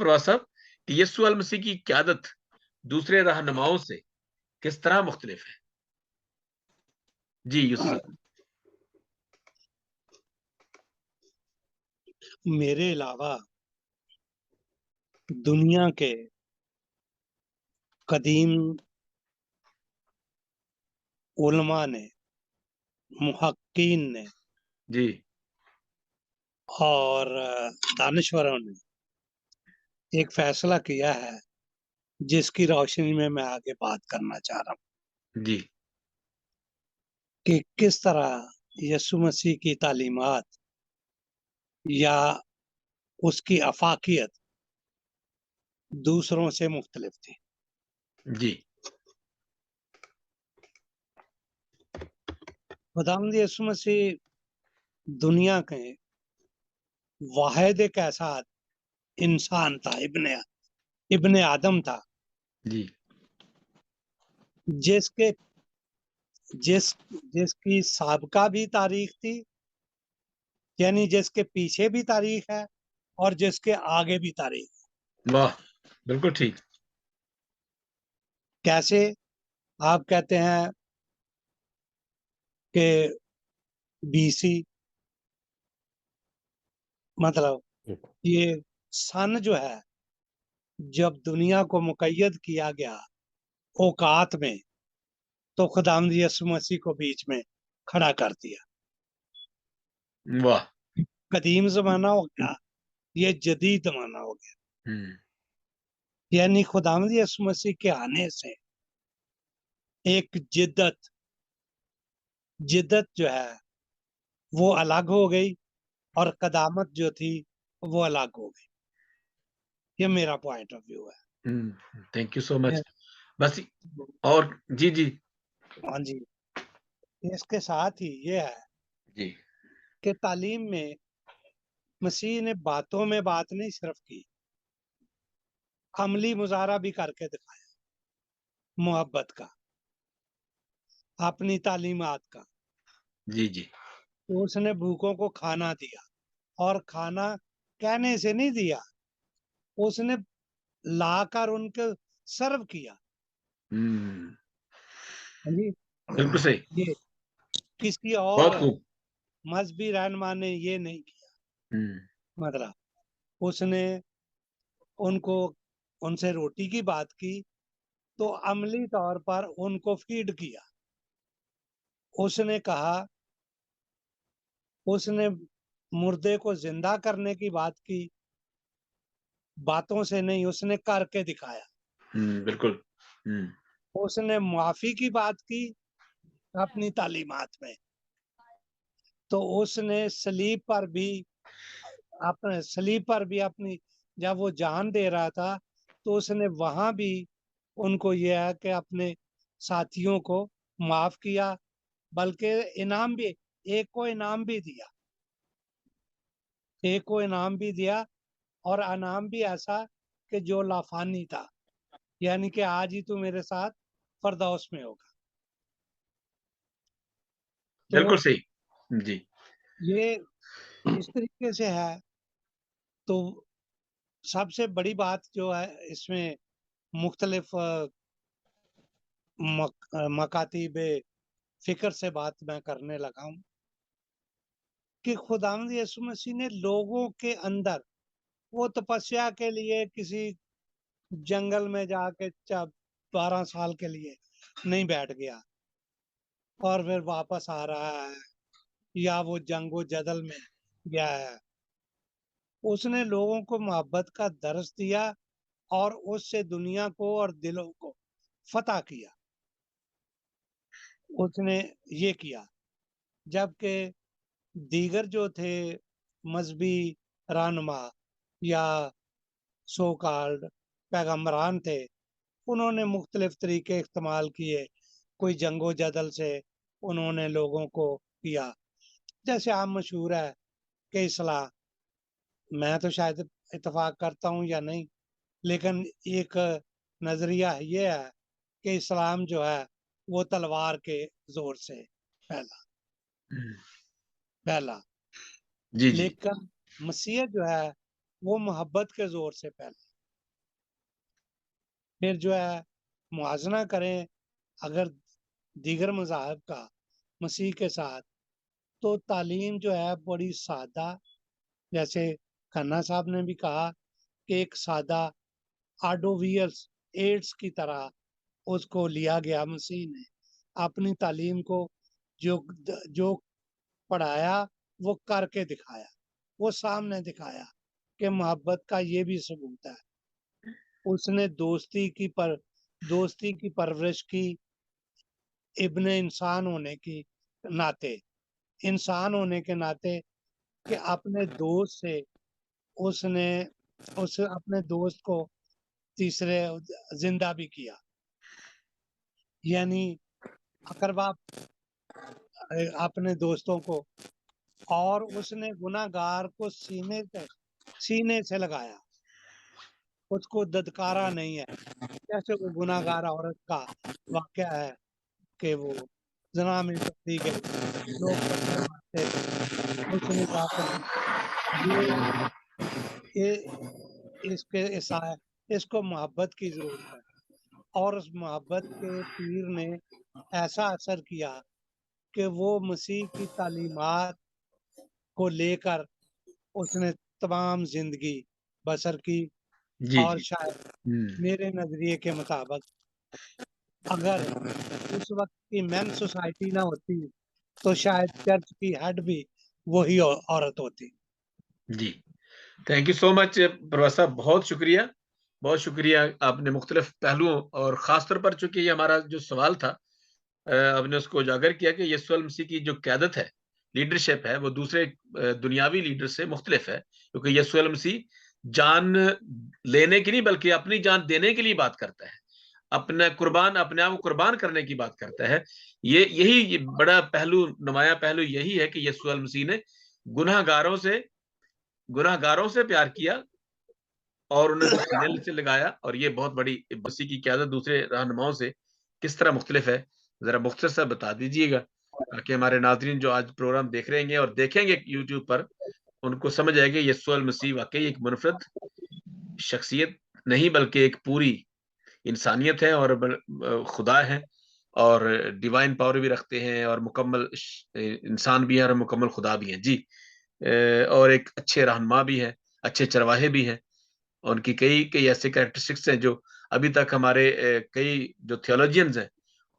प्रवाह साहब, यीशु अल मसीह की क़यादत दूसरे रहनुमाओं से किस तरह मुख्तलिफ है? जी, यूसुफ साहब। मेरे अलावा दुनिया के कदीम उलमा ने, मुहक्कीन ने जी। और दानिश्वरों ने एक फैसला किया है, जिसकी रोशनी में मैं आगे बात करना चाह रहा हूँ जी। कि किस तरह यीशु मसीह की तालीमात या उसकी आफाकियत दूसरों से मुख्तलिफ थी। जी। खुदावंद यीशु मसीह दुनिया के वाहिद एक ऐसा इंसान था, इब्ने आदम था, जी। जिसके जिस जिसकी साबका भी तारीख थी, यानी जिसके पीछे भी तारीख है और जिसके आगे भी तारीख है। वाह! बिल्कुल ठीक। कैसे? आप कहते हैं कि बीसी, मतलब ये सन जो है, जब दुनिया को मुक़य्यद किया गया औकात में, तो खुदावंद यीशु मसीह को बीच में खड़ा कर दिया। वाह! कदीम ज़माना हो गया, ये जदीद ज़माना हो गया। हुँ। यानी खुदावंद यीशु मसीह के आने से एक जिद्दत जो है, वो अलग हो गई और कदामत जो थी, वो अलग हो गई। ये मेरा पॉइंट ऑफ व्यू है। हुँ, थैंक यू सो ये मच। बस और जी, जी। हाँ जी, इसके साथ ही ये है जी। कि तालीम में मसीह ने बातों में बात नहीं सिर्फ की, अमली मुज़ाहरा भी करके दिखाया, मोहब्बत का, अपनी तालीमात का। जी, जी। उसने भूखों को खाना दिया, और खाना कहने से नहीं दिया, उसने लाकर उनको सर्व किया। हुँ, हाँ जी, बिल्कुल सही। ये किसी बहुत और खूब। मज़हबी रहनुमा ने ये नहीं किया। हुँ, मतलब उसने उनको उनसे रोटी की बात की, तो अमली तौर पर उनको फ़ीड किया। उसने कहा, उसने मुर्दे को ज़िंदा करने की बात की, बातों से नहीं, उसने करके दिखाया। हुँ, बिल्कुल। हुँ, उसने मुआफ़ी की बात की अपनी तालीमात में, तो उसने सलीब पर भी अपनी, जब वो जान दे रहा था, तो उसने वहाँ भी उनको ये है कि अपने साथियों को माफ़ किया, बल्कि इनाम भी, एक को इनाम भी दिया, एक को इनाम भी दिया, और इनाम भी ऐसा कि जो लाफ़ानी था, यानी कि आज ही तू मेरे साथ फ़िरदौस में होगा। तो बिल्कुल सही। जी। ये इस तरीके से है। तो सबसे बड़ी बात जो है इसमें, मुख्तलिफ मकातीब फ़िक्र से बात मैं करने लगा हूँ कि खुदावंद यीशु मसीह ने लोगों के अंदर, वो तपस्या के लिए किसी जंगल में जाके 12 साल के लिए नहीं बैठ गया और फिर वापस आ रहा है, या वो जंगो जदल में गया है। उसने लोगों को मोहब्बत का दर्स दिया और उससे दुनिया को और दिलों को फतह किया। उसने ये किया, जबकि दीगर जो थे मजहबी रहनुमा या सो कॉल्ड पैगम्बरान थे, उन्होंने मुख्तलिफ तरीके इस्तेमाल किए। कोई जंगो जदल से उन्होंने लोगों को किया, जैसे आम मशहूर है कि इस्लाह, मैं तो शायद इत्तेफाक करता हूँ या नहीं, लेकिन एक नज़रिया ये है कि इस्लाम जो है, वो तलवार के ज़ोर से फैला हुँ, फैला, जी, जी। लेकिन मसीह जो है, वो मोहब्बत के ज़ोर से फैला। फिर जो है मुआजना करें अगर दीगर मज़ाहब का मसीह के साथ, तो तालीम जो है बड़ी सादा, जैसे खन्ना साहब ने भी कहा कि एक सादा ऑडोवियस एड्स की तरह उसको लिया गया। मसीह ने अपनी तालीम को जो पढ़ाया वो करके दिखाया, वो सामने दिखाया कि मोहब्बत का ये भी सबूत है। उसने दोस्ती की परवरिश की, इब्ने इंसान होने की नाते, इंसान होने के नाते, कि अपने दोस्त से उसने उस अपने दोस्त को तीसरे जिंदा भी किया। यानी अगर आप अपने दोस्तों को, और उसने गुनाहगार को सीने से लगाया, उसको ददकारा नहीं है। जैसे वो गुनाहगार औरत का वाकया है कि वो ज़िना में पकड़ी गई, लोग पत्थर मारते थे, उसने कहा कि ये इसके इसको मोहब्बत की ज़रूरत है। और उस मोहब्बत के तीर ने ऐसा असर किया कि वो मसीह की तालीमात को लेकर उसने तमाम ज़िंदगी बसर की। जी और जी। शायद हम्म। मेरे नज़रिए के मुताबिक अगर उस वक़्त की मेन सोसाइटी ना होती, तो शायद चर्च की हेड भी वही औरत होती। जी, थैंक यू सो मच प्रवास साहब, बहुत शुक्रिया। आपने मुख्तलिफ पहलुओं और ख़ास तौर पर चूँकि ये हमारा जो सवाल था, आपने उसको उजागर किया कि यीशु मसीह की जो क़यादत है, लीडरशिप है, वो दूसरे दुनियावी लीडर से मुख्तलिफ है, क्योंकि यीशु मसीह जान लेने की नहीं बल्कि अपनी जान देने के लिए बात करता है। अपने आप को कुर्बान करने की बात करता है। यही बड़ा पहलू, नुमायाँ पहलू यही है कि यीशु मसीह ने गुनाहगारों से गुनाहगारों से प्यार किया और उन्हें वो सीने से लगाया, और ये बहुत बड़ी मसीह की क़यादत दूसरे रहनुमाओं से किस तरह मुख्तलिफ है, ज़रा मुख्तसर सा बता दीजिएगा, ताकि हमारे नाज़रीन जो आज प्रोग्राम देख रहे हैं और देखेंगे यूट्यूब पर, उनको समझ आएगा यीशु मसीह वाक़ई एक मुनफ़रिद शख्सियत नहीं बल्कि एक पूरी इंसानियत है, और खुदा है, और डिवाइन पावर भी रखते हैं, और मुकम्मल इंसान भी है और मुकम्मल खुदा भी हैं। जी। और एक अच्छे रहनुमा भी हैं, अच्छे चरवाहे भी हैं। उनकी कई कई ऐसे कैरेक्टरिस्टिक्स हैं जो अभी तक हमारे कई जो थियोलॉजियंस हैं,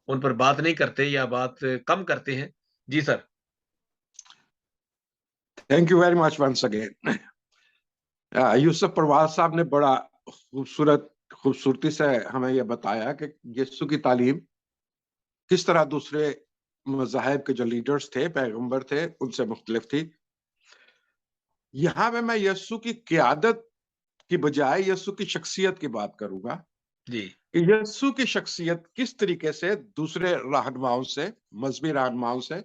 उन पर बात नहीं करते या बात कम करते हैं। जी sir. Thank you very much once again. Yusuf Parvaz साहब ने बड़ा खूबसूरती से हमें यह बताया कि यीशु की तालीम किस तरह दूसरे मज़ाहिब के जो लीडर्स थे, पैगंबर थे, उनसे मुख्तलिफ थी। यहाँ पे मैं यीशु की क़यादत की बजाय यीशु की शख्सियत की बात करूंगा जी। कि यीशु की शख्सियत किस तरीके से दूसरे रहनुमाओं से, मजहबी रहनुमाओं से,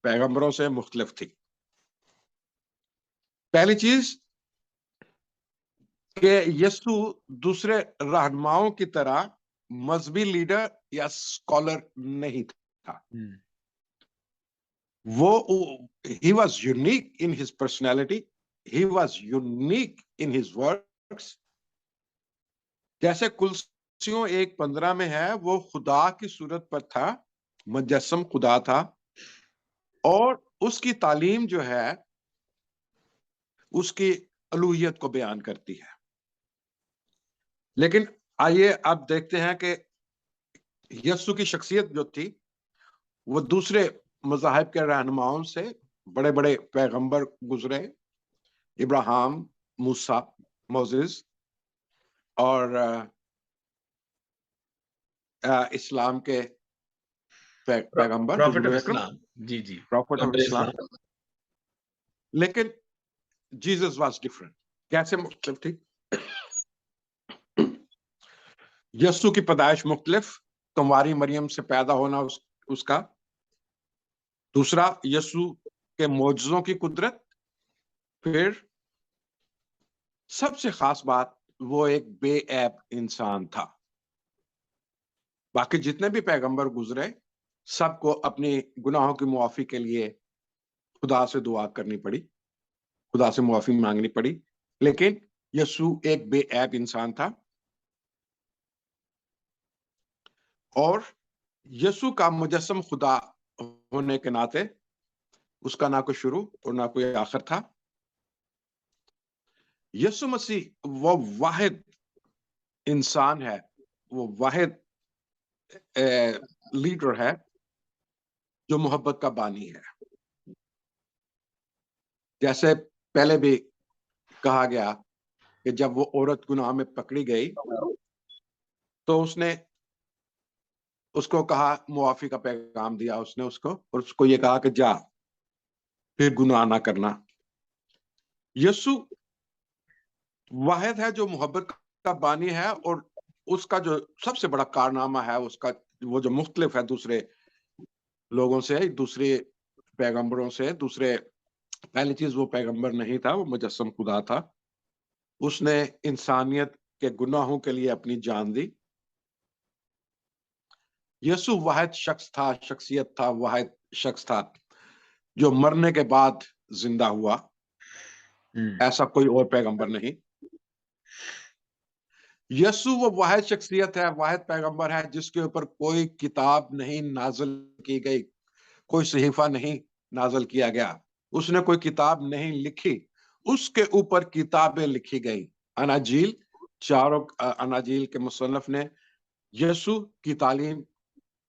पैगंबरों से मुख्तलिफ थी। पहली चीज कि यीशु दूसरे रहनुमाओं की तरह मजहबी लीडर या स्कॉलर नहीं था। वो he was unique in his personality, he was unique in his works। जैसे कुलसियों 1:15 में है, वो खुदा की सूरत पर था, मुजस्सम खुदा था, और उसकी तालीम जो है उसकी अलूहियत को बयान करती है। लेकिन आइए अब देखते हैं कि यीशु की शख्सियत जो थी वो दूसरे मज़ाहिब के रहनुमाओं से, बड़े बड़े पैगंबर गुजरे, इब्राहिम, मूसा, मोसेस, और इस्लाम के पैगंबर profit of Hazur Akram, Islam. Ji ji. Profit of Islam. लेकिन जीसस वाज डिफरेंट। कैसे मुख्तलिफ थी? यीशु की पैदाइश मुख्तलिफ, कुंवारी मरियम से पैदा होना उसका। दूसरा, यीशु के मोजज़ों की कुदरत। फिर सबसे खास बात, वो एक बेऐब इंसान था। बाकी जितने भी पैगंबर गुजरे, सबको अपनी गुनाहों की मुआफी के लिए खुदा से दुआ करनी पड़ी, खुदा से मुआफी मांगनी पड़ी। लेकिन यीशु एक बेऐब इंसान था। और यीशु का मुजस्सम खुदा होने के नाते उसका ना कोई शुरू और ना कोई आखिर था। यीशु मसीह वो वाहिद इंसान है, वो वाहिद लीडर है जो मोहब्बत का बानी है। जैसे पहले भी कहा गया कि जब वो औरत गुनाह में पकड़ी गई तो उसने उसको कहा, मुआफी का पैगाम दिया उसने उसको, और उसको ये कहा कि जा फिर गुनाह ना करना। यीशु वाहिद है जो मोहब्बत का बानी है, और उसका जो सबसे बड़ा कारनामा है, उसका वो जो मुख्तलिफ है दूसरे लोगों से, दूसरे पैगंबरों से, पहली चीज वो पैगंबर नहीं था, वो मुजस्सम खुदा था। उसने इंसानियत के गुनाहों के लिए अपनी जान दी। यीशु वाहिद शख्स था, शख्सियत था, वाहिद शख्स था जो मरने के बाद जिंदा हुआ। ऐसा कोई और पैगंबर नहीं। यीशु वो वाहिद शख्सियत है, वाहिद पैगंबर है जिसके ऊपर कोई किताब नहीं नाज़िल की गई, कोई सहीफा नहीं नाज़िल किया गया, उसने कोई किताब नहीं लिखी, उसके ऊपर किताबें लिखी गई। अनाजील, चारों अनाजील के मुसन्निफ ने यीशु की तालीम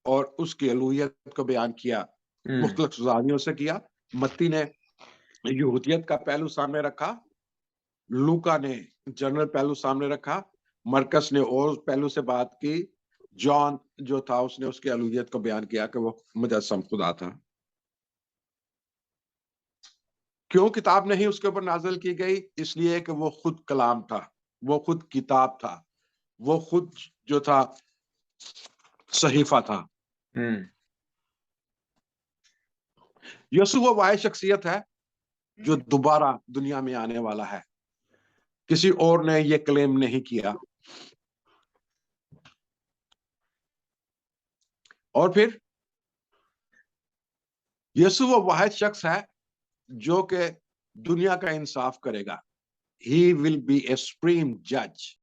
और उसकी अलूहियत को बयान किया, मुख्तलिफ ज़ावियों से किया। मत्ती ने यहूदियत का पहलू सामने रखा, लूका ने जनरल पहलू सामने रखा, मरकस ने और पहलू से बात की, जॉन जो था उसने उसकी अलूहियत को बयान किया कि वो मुजस्सम खुदा था। क्यों किताब नहीं उसके ऊपर नाज़िल की गई? इसलिए कि वो खुद कलाम था, वो खुद किताब था, वो खुद जो था सहीफा था। यीशु वो वाहिद शख्सियत है जो दोबारा दुनिया में आने वाला है। किसी और ने ये क्लेम नहीं किया। और फिर यीशु वो वाहिद शख्स है जो कि दुनिया का इंसाफ करेगा। He will be a supreme judge.